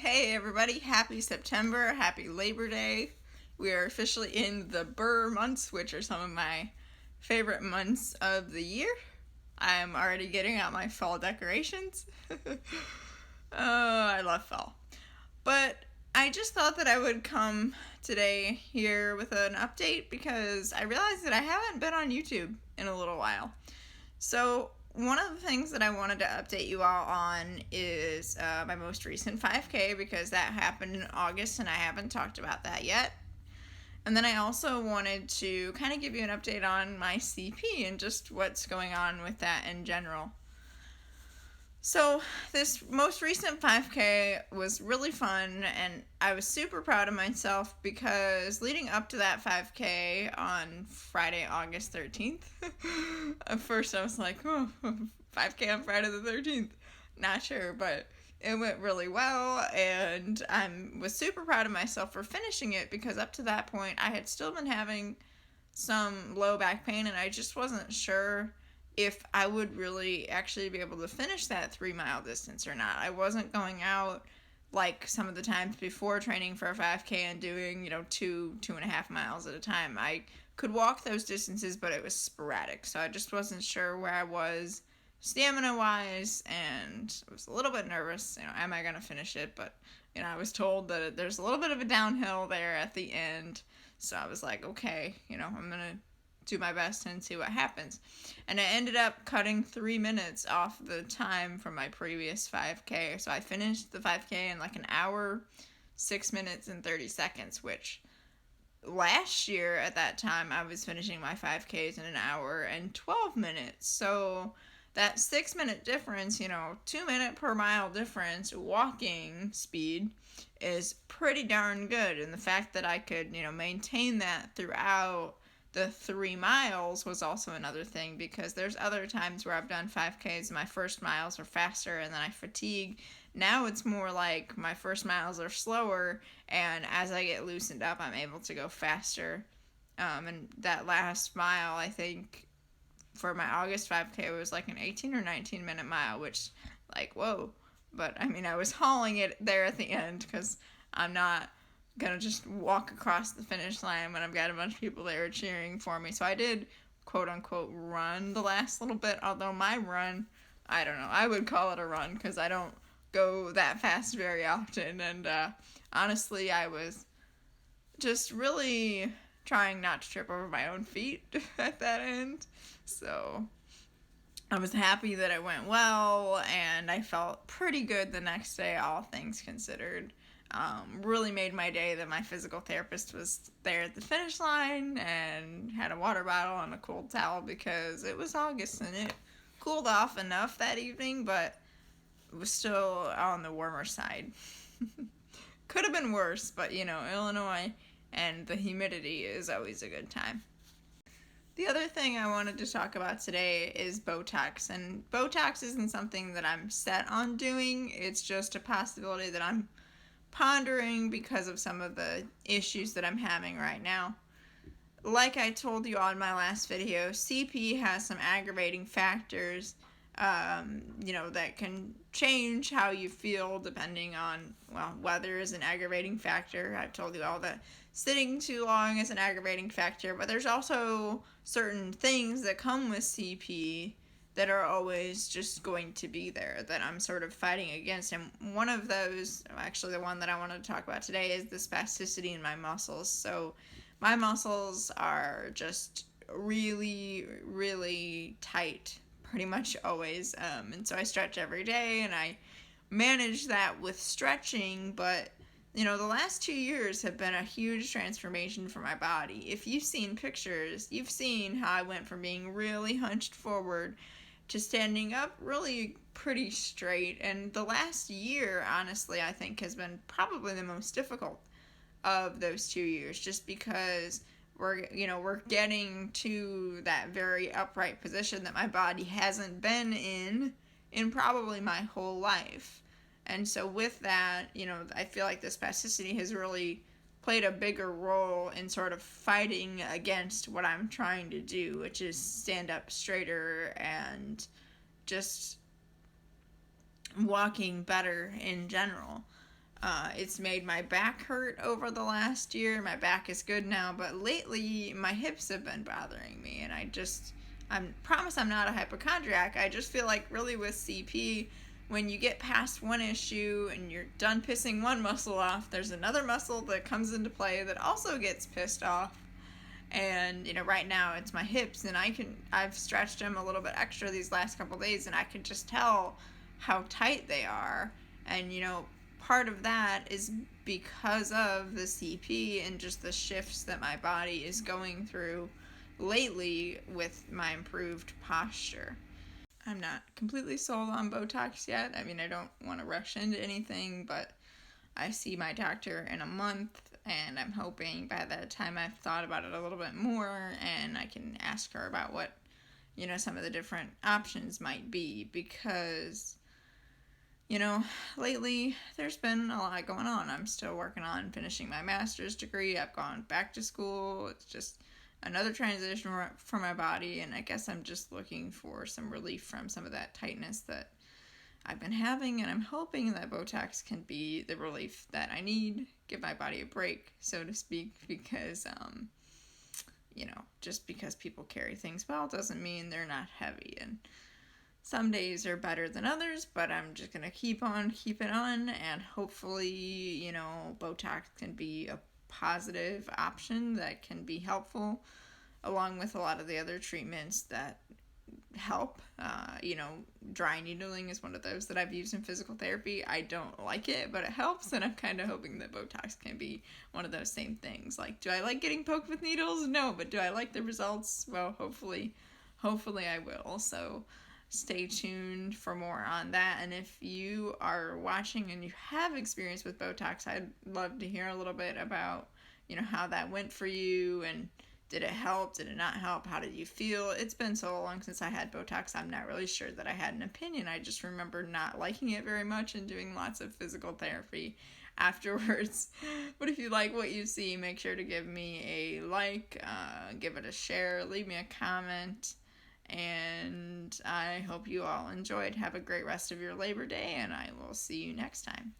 Hey everybody, happy September, happy Labor Day. We are officially in the Burr months, which are some of my favorite months of the year. I'm already getting out my fall decorations. I love fall. But I just thought that I would come today here with an update because I realized that I haven't been on YouTube in a little while. So one of the things that I wanted to update you all on is my most recent 5K because that happened in August and I haven't talked about that yet. And then I also wanted to kind of give you an update on my CP and just what's going on with that in general. So this most recent 5K was really fun and I was super proud of myself because leading up to that 5K on Friday, August 13th, at first I was like, oh, 5K on Friday the 13th. Not sure, but it went really well and I was super proud of myself for finishing it because up to that point I had still been having some low back pain and I just wasn't sure if I would really actually be able to finish that 3-mile distance or not. I wasn't going out like some of the times before training for a 5K and doing, 2.5 miles at a time. I could walk those distances, but it was sporadic. So I just wasn't sure where I was stamina wise and I was a little bit nervous. Am I going to finish it? But, I was told that there's a little bit of a downhill there at the end. So I was like, okay, I'm going to do my best and see what happens. And I ended up cutting 3 minutes off the time from my previous 5K. So I finished the 5K in like an hour, 6 minutes, and 30 seconds, which last year at that time I was finishing my 5Ks in an hour and 12 minutes. So that 6-minute difference, 2-minute per mile difference walking speed is pretty darn good. And the fact that I could, maintain that throughout the 3 miles was also another thing because there's other times where I've done 5Ks and my first miles are faster and then I fatigue. Now it's more like my first miles are slower and as I get loosened up I'm able to go faster. And that last mile I think for my August 5K was like an 18 or 19 minute mile, which like whoa. But I was hauling it there at the end because I'm not gonna just walk across the finish line when I've got a bunch of people there cheering for me. So I did quote unquote run the last little bit, although my run, I don't know, I would call it a run because I don't go that fast very often. And honestly, I was just really trying not to trip over my own feet at that end. So I was happy that it went well and I felt pretty good the next day, all things considered. Really made my day that my physical therapist was there at the finish line and had a water bottle and a cold towel because it was August and it cooled off enough that evening, but it was still on the warmer side. Could have been worse, but Illinois and the humidity is always a good time. The other thing I wanted to talk about today is Botox, and Botox isn't something that I'm set on doing. It's just a possibility that I'm pondering because of some of the issues that I'm having right now. Like I told you on my last video, CP has some aggravating factors, that can change how you feel depending on, weather is an aggravating factor. I've told you all that sitting too long is an aggravating factor, but there's also certain things that come with CP that are always just going to be there that I'm sort of fighting against. And one of those, actually the one that I wanted to talk about today, is the spasticity in my muscles. So my muscles are just really, really tight pretty much always. And so I stretch every day and I manage that with stretching, but the last 2 years have been a huge transformation for my body. If you've seen pictures, you've seen how I went from being really hunched forward to standing up really pretty straight. And the last year, honestly, I think has been probably the most difficult of those 2 years just because we're getting to that very upright position that my body hasn't been in probably my whole life. And so with that, I feel like the spasticity has really played a bigger role in sort of fighting against what I'm trying to do, which is stand up straighter and just walking better in general. It's made my back hurt over the last year. My back is good now, but lately my hips have been bothering me, and I promise I'm not a hypochondriac. I just feel like really with CP, when you get past one issue and you're done pissing one muscle off, there's another muscle that comes into play that also gets pissed off. And right now it's my hips, and I've stretched them a little bit extra these last couple days, and I can just tell how tight they are. And part of that is because of the CP and just the shifts that my body is going through lately with my improved posture. I'm not completely sold on Botox yet. I mean, I don't want to rush into anything, but I see my doctor in a month, and I'm hoping by that time I've thought about it a little bit more and I can ask her about what, some of the different options might be, because, lately there's been a lot going on. I'm still working on finishing my master's degree. I've gone back to school. It's just another transition for my body, and I guess I'm just looking for some relief from some of that tightness that I've been having, and I'm hoping that Botox can be the relief that I need, give my body a break, so to speak, because, just because people carry things well doesn't mean they're not heavy, and some days are better than others, but I'm just going to keep on keeping on, and hopefully, Botox can be a positive option that can be helpful, along with a lot of the other treatments that help. Dry needling is one of those that I've used in physical therapy. I don't like it, but it helps, and I'm kind of hoping that Botox can be one of those same things. Like, do I like getting poked with needles? No, but do I like the results? Well, hopefully I will. So stay tuned for more on that. And if you are watching and you have experience with Botox, I'd love to hear a little bit about, how that went for you, and did it help? Did it not help? How did you feel? It's been so long since I had Botox, I'm not really sure that I had an opinion. I just remember not liking it very much and doing lots of physical therapy afterwards. But if you like what you see, make sure to give me a like, give it a share, leave me a comment, and I hope you all enjoyed. Have a great rest of your Labor Day, and I will see you next time.